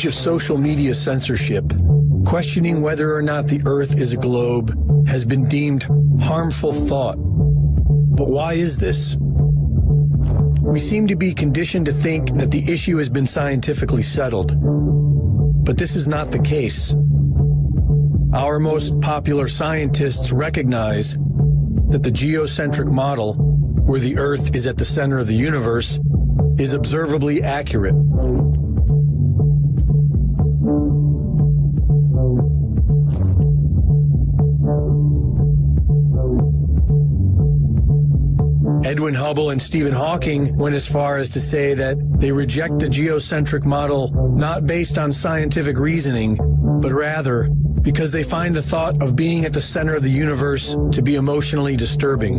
of social media censorship, questioning whether or not the Earth is a globe has been deemed harmful thought. But why is this? We seem to be conditioned to think that the issue has been scientifically settled. But this is not the case. Our most popular scientists recognize that the geocentric model, where the Earth is at the center of the universe, is observably accurate. Edwin Hubble and Stephen Hawking went as far as to say that they reject the geocentric model not based on scientific reasoning, but rather because they find the thought of being at the center of the universe to be emotionally disturbing.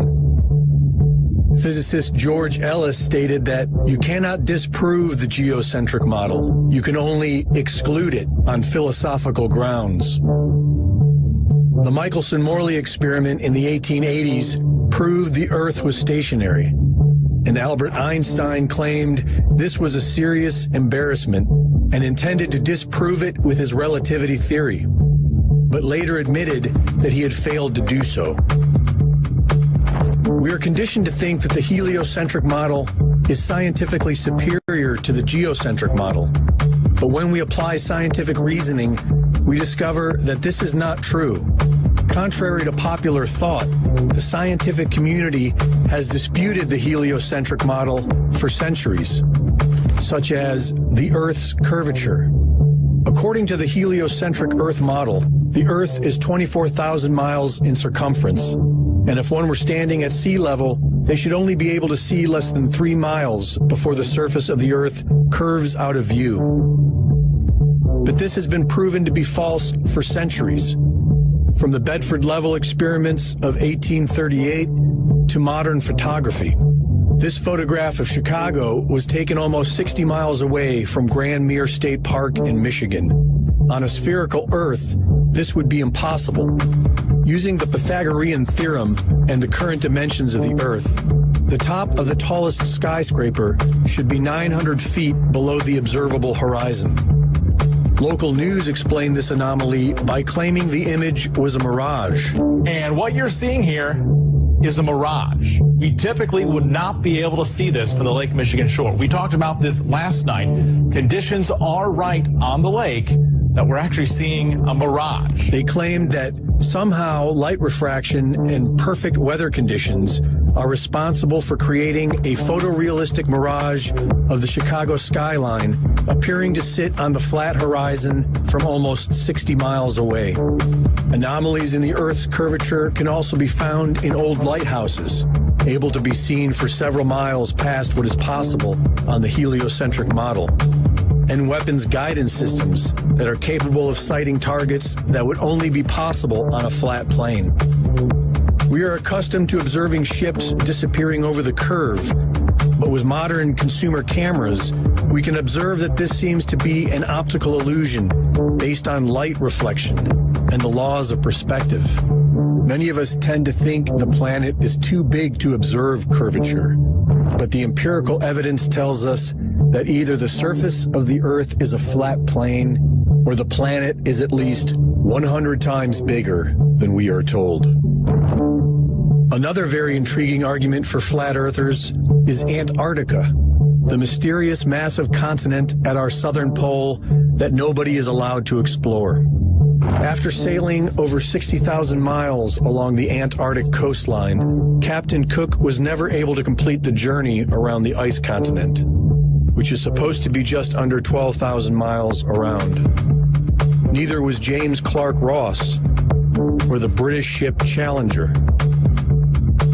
Physicist George Ellis stated that you cannot disprove the geocentric model. You can only exclude it on philosophical grounds. The Michelson-Morley experiment in the 1880s proved the Earth was stationary, and Albert Einstein claimed this was a serious embarrassment and intended to disprove it with his relativity theory, but later admitted that he had failed to do so. We are conditioned to think that the heliocentric model is scientifically superior to the geocentric model, but when we apply scientific reasoning, we discover that this is not true. Contrary to popular thought, the scientific community has disputed the heliocentric model for centuries, such as the Earth's curvature. According to the heliocentric Earth model, the Earth is 24,000 miles in circumference, and if one were standing at sea level, they should only be able to see less than 3 miles before the surface of the Earth curves out of view. But this has been proven to be false for centuries. From the Bedford Level experiments of 1838 to modern photography. This photograph of Chicago was taken almost 60 miles away from Grand Mere State Park in Michigan. On a spherical Earth, this would be impossible. Using the Pythagorean theorem and the current dimensions of the Earth, the top of the tallest skyscraper should be 900 feet below the observable horizon. Local news explained this anomaly by claiming the image was a mirage. And what you're seeing here is a mirage. We typically would not be able to see this for the Lake Michigan shore. We talked about this last night. Conditions are right on the lake that we're actually seeing a mirage. They claimed that somehow light refraction and perfect weather conditions are responsible for creating a photorealistic mirage of the Chicago skyline, appearing to sit on the flat horizon from almost 60 miles away. Anomalies in the Earth's curvature can also be found in old lighthouses, able to be seen for several miles past what is possible on the heliocentric model, and weapons guidance systems that are capable of sighting targets that would only be possible on a flat plane. We are accustomed to observing ships disappearing over the curve, but with modern consumer cameras, we can observe that this seems to be an optical illusion based on light reflection and the laws of perspective. Many of us tend to think the planet is too big to observe curvature, but the empirical evidence tells us that either the surface of the Earth is a flat plane or the planet is at least 100 times bigger than we are told. Another very intriguing argument for flat earthers is Antarctica, the mysterious massive continent at our southern pole that nobody is allowed to explore. After sailing over 60,000 miles along the Antarctic coastline, Captain Cook was never able to complete the journey around the ice continent, which is supposed to be just under 12,000 miles around. Neither was James Clark Ross or the British ship Challenger.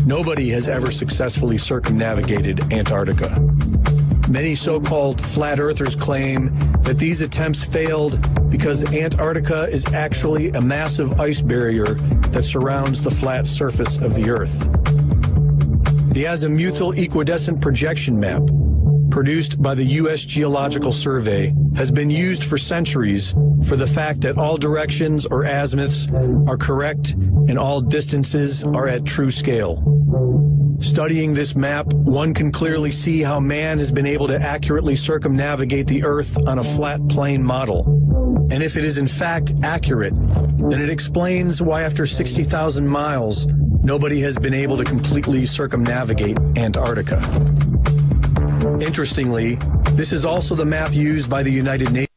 Nobody has ever successfully circumnavigated Antarctica. Many so-called flat earthers claim that these attempts failed because Antarctica is actually a massive ice barrier that surrounds the flat surface of the Earth. The azimuthal equidistant projection map, produced by the U.S. Geological Survey, has been used for centuries for the fact that all directions or azimuths are correct and all distances are at true scale. Studying this map, one can clearly see how man has been able to accurately circumnavigate the Earth on a flat plane model. And if it is in fact accurate, then it explains why after 60,000 miles, nobody has been able to completely circumnavigate Antarctica. Interestingly, this is also the map used by the United Nations